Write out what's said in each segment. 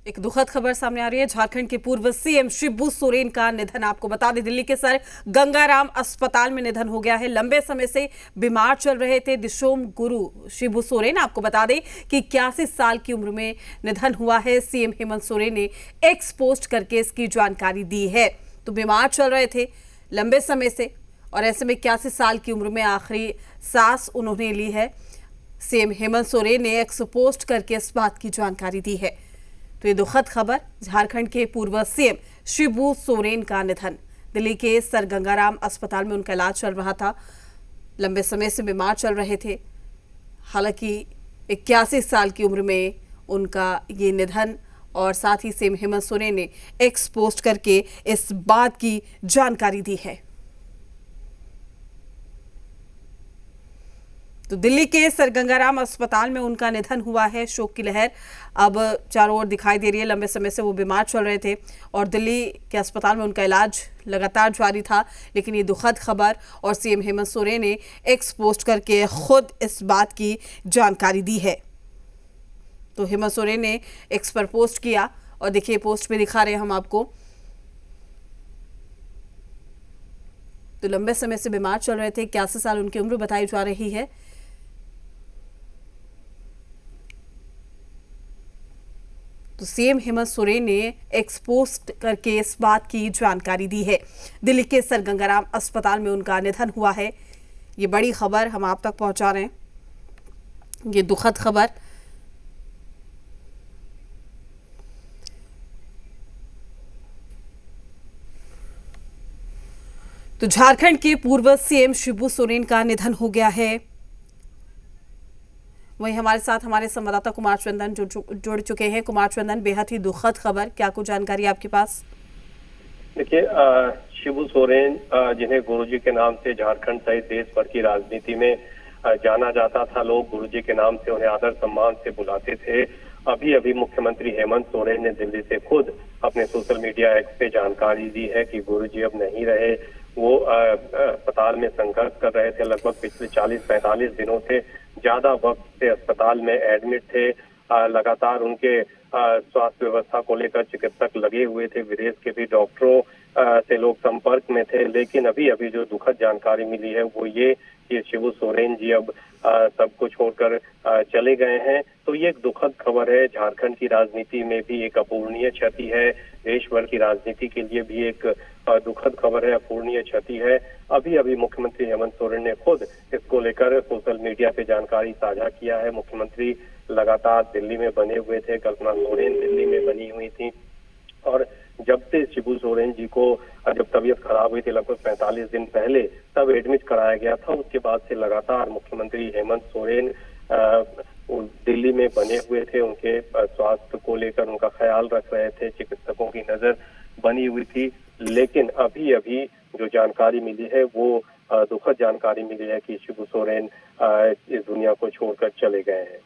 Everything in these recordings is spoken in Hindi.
एक दुखद खबर सामने आ रही है। झारखंड के पूर्व सीएम शिबू सोरेन का निधन। आपको बता दें, दिल्ली के सर गंगाराम अस्पताल में निधन हो गया है। लंबे समय से बीमार चल रहे थे दिशोम गुरु शिबू सोरेन। आपको बता दें कि 81 साल की उम्र में निधन हुआ है। सीएम हेमंत सोरेन ने एक्स पोस्ट करके इसकी जानकारी दी है। तो बीमार चल रहे थे लंबे समय से, और ऐसे में 81 साल की उम्र में आखिरी सांस उन्होंने ली है। सीएम हेमंत सोरेन ने एक्स पोस्ट करके इस बात की जानकारी दी है। तो ये दुखद खबर, झारखंड के पूर्व सीएम शिबू सोरेन का निधन। दिल्ली के सर गंगाराम अस्पताल में उनका इलाज चल रहा था। लंबे समय से बीमार चल रहे थे। हालांकि 81 साल की उम्र में उनका ये निधन, और साथ ही सीएम हेमंत सोरेन ने एक्स पोस्ट करके इस बात की जानकारी दी है। तो दिल्ली के सर गंगाराम अस्पताल में उनका निधन हुआ है। शोक की लहर अब चारों ओर दिखाई दे रही है। लंबे समय से वो बीमार चल रहे थे और दिल्ली के अस्पताल में उनका इलाज लगातार जारी था। लेकिन ये दुखद खबर, और सीएम हेमंत सोरेन ने एक्स पोस्ट करके खुद इस बात की जानकारी दी है। तो हेमंत सोरेन ने एक्स पर पोस्ट किया, और देखिए पोस्ट में दिखा रहे हैं हम आपको। तो लंबे समय से बीमार चल रहे थे, 81 साल उनकी उम्र बताई जा रही है। तो सीएम हेमंत सोरेन ने एक्स पोस्ट करके इस बात की जानकारी दी है। दिल्ली के सर गंगाराम अस्पताल में उनका निधन हुआ है। ये बड़ी खबर हम आप तक पहुंचा रहे हैं, ये दुखद खबर। तो झारखंड के पूर्व सीएम शिबू सोरेन का निधन हो गया है। वहीं हमारे साथ हमारे संवाददाता कुमार चंदन जुड़ चुके हैं। कुमार चंदन, बेहद ही दुखद खबर, क्या कुछ जानकारी आपके पास? देखिए, शिबू सोरेन जिन्हें गुरुजी के नाम से झारखंड सहित देश भर की राजनीति में जाना जाता था, लोग गुरुजी के नाम से उन्हें आदर सम्मान से बुलाते थे। अभी अभी मुख्यमंत्री हेमंत सोरेन ने दिल्ली से खुद अपने सोशल मीडिया एक्स पे जानकारी दी है कि गुरुजी अब नहीं रहे। वो अस्पताल में संघर्ष कर रहे थे। लगभग पिछले 40-45 दिनों से ज्यादा वक्त से अस्पताल में एडमिट थे। लगातार उनके स्वास्थ्य व्यवस्था को लेकर चिकित्सक लगे हुए थे। विदेश के भी डॉक्टरों से लोग संपर्क में थे। लेकिन अभी अभी जो दुखद जानकारी मिली है वो ये कि शिबू सोरेन जी अब सब कुछ छोड़कर चले गए हैं। तो ये एक दुखद खबर है। झारखंड की राजनीति में भी एक अपूरणीय क्षति है। देश भर की राजनीति के लिए भी एक दुखद खबर है, अपूरणीय क्षति है। अभी अभी मुख्यमंत्री हेमंत सोरेन ने खुद इसको लेकर सोशल मीडिया पे जानकारी साझा किया है। मुख्यमंत्री लगातार दिल्ली में बने हुए थे। कल्पना सोरेन दिल्ली में बनी हुई थी, और जब से शिबू सोरेन जी को जब तबीयत खराब हुई थी लगभग 45 दिन पहले, तब एडमिट कराया गया था। उसके बाद से लगातार मुख्यमंत्री हेमंत सोरेन दिल्ली में बने हुए थे। उनके स्वास्थ्य को लेकर उनका ख्याल रख रहे थे। चिकित्सकों की नजर बनी हुई थी। लेकिन अभी अभी जो जानकारी मिली है वो दुखद जानकारी मिली है कि शिबू सोरेन इस दुनिया को छोड़कर चले गए हैं।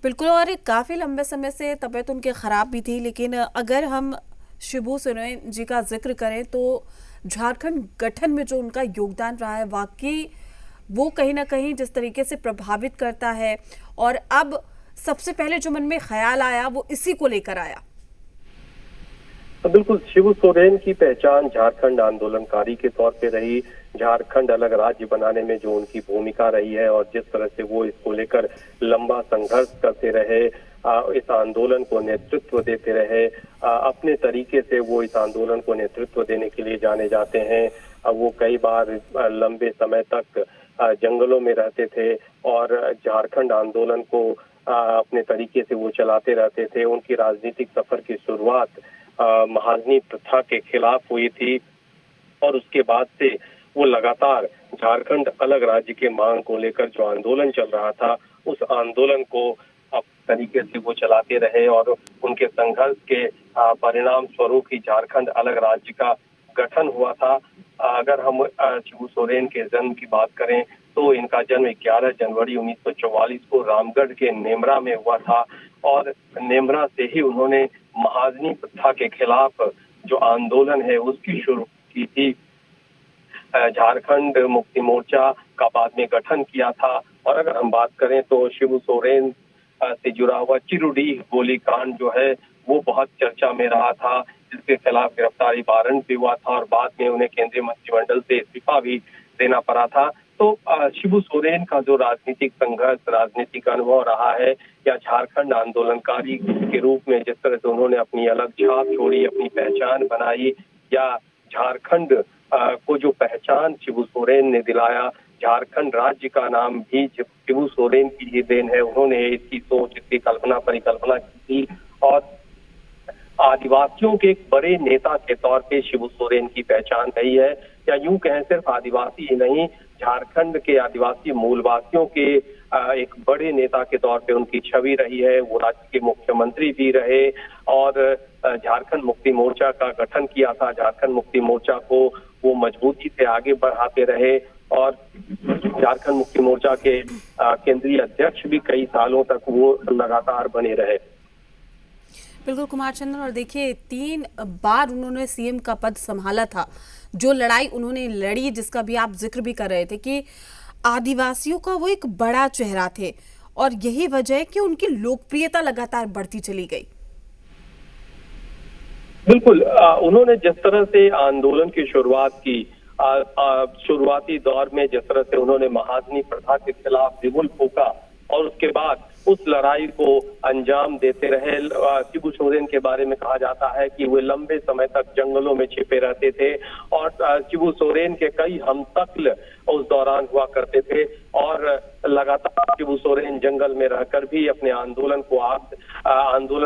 बिल्कुल, और काफ़ी लंबे समय से तबीयत उनकी ख़राब भी थी। लेकिन अगर हम शिबू सोरेन जी का जिक्र करें तो झारखंड गठन में जो उनका योगदान रहा है, वाकई वो कहीं ना कहीं जिस तरीके से प्रभावित करता है। और अब सबसे पहले जो मन में ख्याल आया वो इसी को लेकर आया। तो बिल्कुल, शिबू सोरेन की पहचान झारखंड आंदोलनकारी के तौर पे रही। झारखंड अलग राज्य बनाने में जो उनकी भूमिका रही है, और जिस तरह से वो इसको लेकर लंबा संघर्ष करते रहे, इस आंदोलन को नेतृत्व देते रहे। अपने तरीके से वो इस आंदोलन को नेतृत्व देने के लिए जाने जाते हैं। वो कई बार लंबे समय तक जंगलों में रहते थे और झारखंड आंदोलन को अपने तरीके से वो चलाते रहते थे। उनकी राजनीतिक सफर की शुरुआत महाजनी प्रथा के खिलाफ हुई थी, और उसके बाद से वो लगातार झारखंड अलग राज्य के मांग को लेकर जो आंदोलन चल रहा था, उस आंदोलन को अपने तरीके से वो चलाते रहे। और उनके संघर्ष के परिणाम स्वरूप ही झारखंड अलग राज्य का गठन हुआ था। अगर हम शिबू सोरेन के जन्म की बात करें तो इनका जन्म 11 जनवरी 1944 को रामगढ़ के नेमरा में हुआ था, और नेमरा से ही उन्होंने महाजनी प्रथा के खिलाफ जो आंदोलन है उसकी शुरू की थी। झारखंड मुक्ति मोर्चा का बाद में गठन किया था। और अगर हम बात करें तो शिबू सोरेन से जुड़ा हुआ चिरुडीह गोलीकांड जो है वो बहुत चर्चा में रहा था, जिसके खिलाफ गिरफ्तारी वारंट भी हुआ था और बाद में उन्हें केंद्रीय मंत्रिमंडल से इस्तीफा भी देना पड़ा था। तो शिबू सोरेन का जो राजनीतिक संघर्ष, राजनीतिक अनुभव रहा है, या झारखंड आंदोलनकारी के रूप में जिस तरह से उन्होंने अपनी अलग छाप छोड़ी, अपनी पहचान बनाई, या झारखंड को जो पहचान शिबू सोरेन ने दिलाया, झारखंड राज्य का नाम भी शिबू सोरेन की ही देन है। उन्होंने इसकी सोच, इसकी कल्पना परिकल्पना की थी और आदिवासियों के एक बड़े नेता के तौर पे शिबू सोरेन की पहचान रही है। या यूं कहें सिर्फ आदिवासी ही नहीं, झारखंड के आदिवासी मूलवासियों के एक बड़े नेता के तौर पे उनकी छवि रही है। वो राज्य के मुख्यमंत्री भी रहे और झारखंड मुक्ति मोर्चा का गठन किया था। झारखंड मुक्ति मोर्चा को वो मजबूती से आगे बढ़ाते रहे और झारखंड मुक्ति मोर्चा के केंद्रीय अध्यक्ष भी कई सालों तक वो लगातार बने रहे। बिल्कुल कुमार चंद्र, और देखिए 3 बार उन्होंने सीएम का पद संभाला था। जो लड़ाई उन्होंने लड़ी, जिसका भी आप जिक्र भी कर रहे थे कि आदिवासियों का वो एक बड़ा चेहरा थे और यही वजह है कि उनकी लोकप्रियता लगातार बढ़ती चली गई। बिल्कुल, उन्होंने जिस तरह से आंदोलन की शुरुआत की, शुरुआती दौर में जिस तरह से उन्होंने महाजनी प्रथा के खिलाफ बिगुल फूंका और उसके बाद उस लड़ाई को अंजाम देते रहे। शिबू सोरेन के बारे में कहा जाता है कि वे लंबे समय तक जंगलों में छिपे रहते थे और शिबू सोरेन के कई हमशक्ल उस दौरान हुआ करते थे और लगातार शिबू सोरेन जंगल में रहकर भी अपने आंदोलन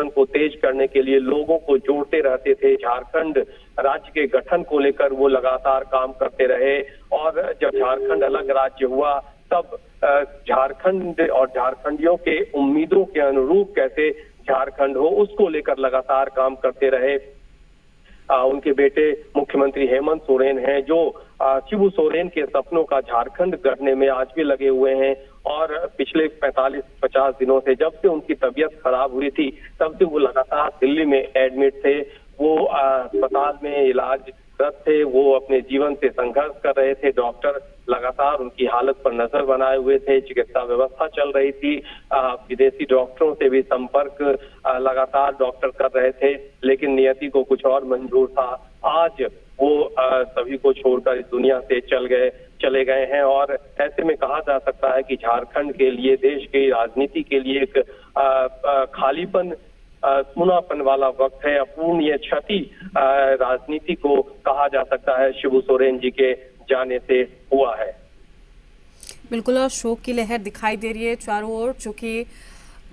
को तेज करने के लिए लोगों को जोड़ते रहते थे। झारखंड राज्य के गठन को लेकर वो लगातार काम करते रहे और जब झारखंड अलग राज्य हुआ तब झारखंड और झारखंडियों के उम्मीदों के अनुरूप कैसे झारखंड हो, उसको लेकर लगातार काम करते रहे। उनके बेटे मुख्यमंत्री हेमंत सोरेन हैं जो शिबू सोरेन के सपनों का झारखंड गढ़ने में आज भी लगे हुए हैं और पिछले 45-50 दिनों से, जब से उनकी तबीयत खराब हुई थी तब से वो लगातार दिल्ली में एडमिट थे। वो अस्पताल में इलाजरत थे, वो अपने जीवन से संघर्ष कर रहे थे। डॉक्टर लगातार उनकी हालत पर नजर बनाए हुए थे, चिकित्सा व्यवस्था चल रही थी, विदेशी डॉक्टरों से भी संपर्क लगातार डॉक्टर कर रहे थे, लेकिन नियति को कुछ और मंजूर था। आज वो सभी को छोड़कर इस दुनिया से चले गए हैं और ऐसे में कहा जा सकता है कि झारखंड के लिए, देश की राजनीति के लिए एक खालीपन, सुनापन वाला वक्त है। अपूर्णीय क्षति राजनीति को कहा जा सकता है शिबू सोरेन जी के जाने से हुआ है। बिल्कुल, और शोक की लहर दिखाई दे रही है चारों ओर, चूंकि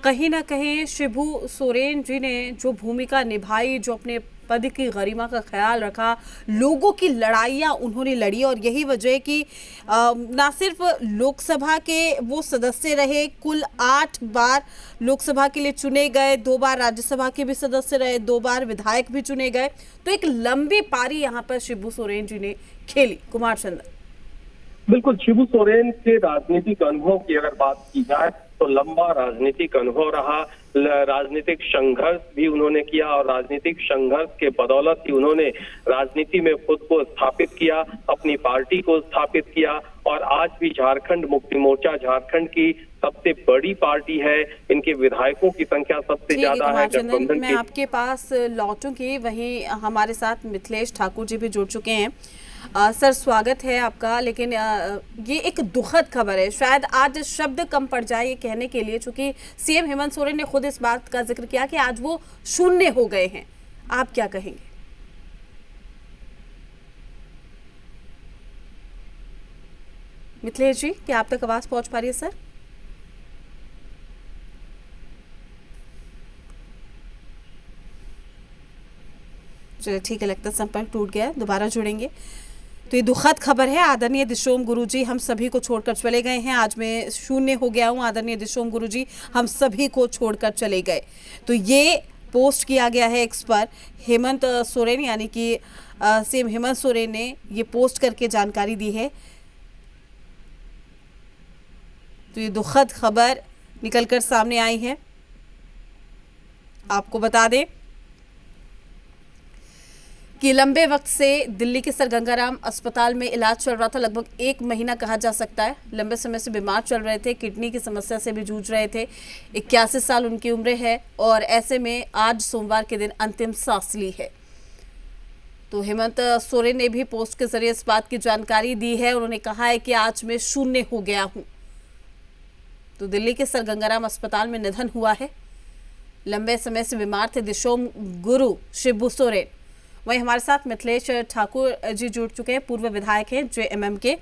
कहीं ना कहीं शिबू सोरेन जी ने जो भूमिका निभाई, जो अपने पद की गरिमा का ख्याल रखा, लोगों की लड़ाइयाँ उन्होंने लड़ी और यही वजह है कि ना सिर्फ लोकसभा के वो सदस्य रहे, कुल 8 बार लोकसभा के लिए चुने गए, 2 बार राज्यसभा के भी सदस्य रहे, 2 बार विधायक भी चुने गए। तो एक लंबी पारी यहाँ पर शिबू सोरेन जी ने खेली। कुमार चंद्र, बिल्कुल, शिबू सोरेन के राजनीतिक अनुभव की अगर बात की जाए तो लंबा राजनीतिक अनुभव रहा। राजनीतिक संघर्ष भी उन्होंने किया और राजनीतिक संघर्ष के बदौलत ही उन्होंने राजनीति में खुद को स्थापित किया, अपनी पार्टी को स्थापित किया और आज भी झारखंड मुक्ति मोर्चा झारखंड की सबसे बड़ी पार्टी है। इनके विधायकों की संख्या सबसे ज्यादा है। गठबंधन मैं आपके पास लौटूंगी, वहीं हमारे साथ मिथिलेश ठाकुर जी भी जुड़ चुके हैं। सर, स्वागत है आपका। लेकिन ये एक दुखद खबर है, शायद आज शब्द कम पड़ जाए ये कहने के लिए, चूंकि सीएम हेमंत सोरेन ने खुद इस बात का जिक्र किया कि आज वो शून्य हो गए हैं। आप क्या कहेंगे? मिथिलेश जी, क्या आप तक आवाज पहुंच पा रही है? सर, चलिए ठीक है, लगता है संपर्क टूट गया है, दोबारा जुड़ेंगे। तो ये दुखद खबर है। आदरणीय दिशोम गुरुजी हम सभी को छोड़कर चले गए हैं। आज मैं शून्य हो गया हूँ। आदरणीय दिशोम गुरुजी हम सभी को छोड़कर चले गए। तो ये पोस्ट किया गया है एक्स पर। हेमंत सोरेन यानी कि सीएम हेमंत सोरेन ने ये पोस्ट करके जानकारी दी है। तो ये दुखद खबर निकलकर सामने आई है। आपको बता दें कि लंबे वक्त से दिल्ली के सर गंगाराम अस्पताल में इलाज चल रहा था, लगभग 1 महीना कहा जा सकता है। लंबे समय से बीमार चल रहे थे, किडनी की समस्या से भी जूझ रहे थे। 81 साल उनकी उम्र है और ऐसे में आज सोमवार के दिन अंतिम सांस ली है। तो हेमंत सोरेन ने भी पोस्ट के जरिए इस बात की जानकारी दी है। उन्होंने कहा है कि आज मैं शून्य हो गया हूं। तो दिल्ली के सर गंगाराम अस्पताल में निधन हुआ है। लंबे समय से बीमार थे दिशोम गुरु शिबू सोरेन। वहीं हमारे साथ मिथिलेश ठाकुर जी जुड़ चुके हैं, पूर्व विधायक हैं जेएमएम के।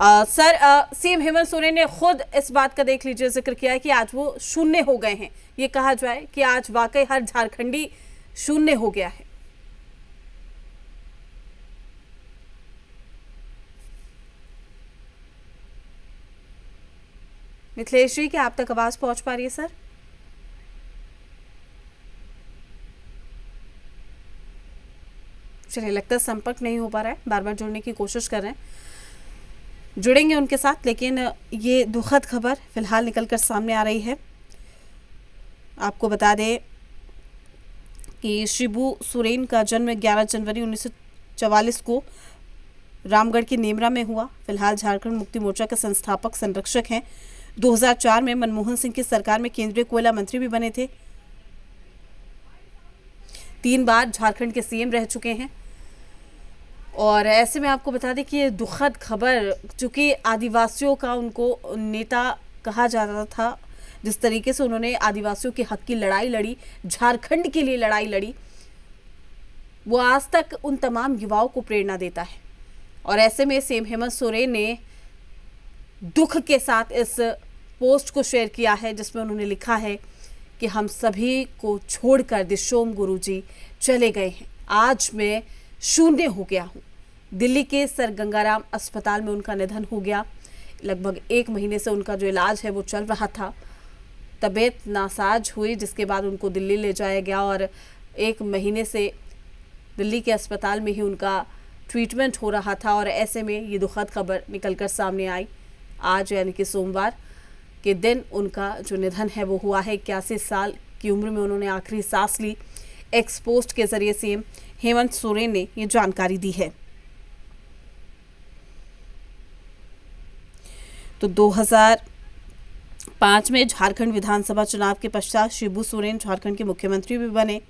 सर, सीएम हेमंत सोरेन ने खुद इस बात का देख लीजिए जिक्र किया है कि आज वो शून्य हो गए हैं। ये कहा जाए कि आज वाकई हर झारखंडी शून्य हो गया है। मिथिलेश जी, क्या आप तक आवाज पहुंच पा रही है सर? चलिए, लगता है संपर्क नहीं हो पा रहा है, बार बार जुड़ने की कोशिश कर रहे हैं। जुड़ेंगे उनके साथ, लेकिन ये दुखद खबर फिलहाल निकलकर सामने आ रही है। आपको बता दें कि शिबू सोरेन का जन्म 11 जनवरी 1944 को रामगढ़ के नेमरा में हुआ। फिलहाल झारखंड मुक्ति मोर्चा के संस्थापक संरक्षक हैं। 2004 में मनमोहन सिंह की सरकार में केंद्रीय कोयला मंत्री भी बने थे। 3 बार झारखंड के सीएम रह चुके हैं। और ऐसे में आपको बता दें कि ये दुखद खबर, चूंकि आदिवासियों का उनको नेता कहा जाता था, जिस तरीके से उन्होंने आदिवासियों के हक की लड़ाई लड़ी, झारखंड के लिए लड़ाई लड़ी, वो आज तक उन तमाम युवाओं को प्रेरणा देता है। और ऐसे में सीएम हेमंत सोरेन ने दुख के साथ इस पोस्ट को शेयर किया है, जिसमें उन्होंने लिखा है कि हम सभी को छोड़कर दिशोम गुरुजी चले गए हैं। आज मैं शून्य हो गया हूँ। दिल्ली के सर गंगाराम अस्पताल में उनका निधन हो गया। लगभग 1 महीने से उनका जो इलाज है वो चल रहा था। तबीयत नासाज हुई, जिसके बाद उनको दिल्ली ले जाया गया और 1 महीने से दिल्ली के अस्पताल में ही उनका ट्रीटमेंट हो रहा था। और ऐसे में ये दुखद खबर निकलकर सामने आई। आज यानी कि सोमवार के दिन उनका जो निधन है वो हुआ है। 81 साल की उम्र में उन्होंने आखिरी सांस ली। एक्स पोस्ट के जरिए सीएम हेमंत सोरेन ने ये जानकारी दी है। तो 2005 में झारखंड विधानसभा चुनाव के पश्चात शिबू सोरेन झारखंड के मुख्यमंत्री भी बने।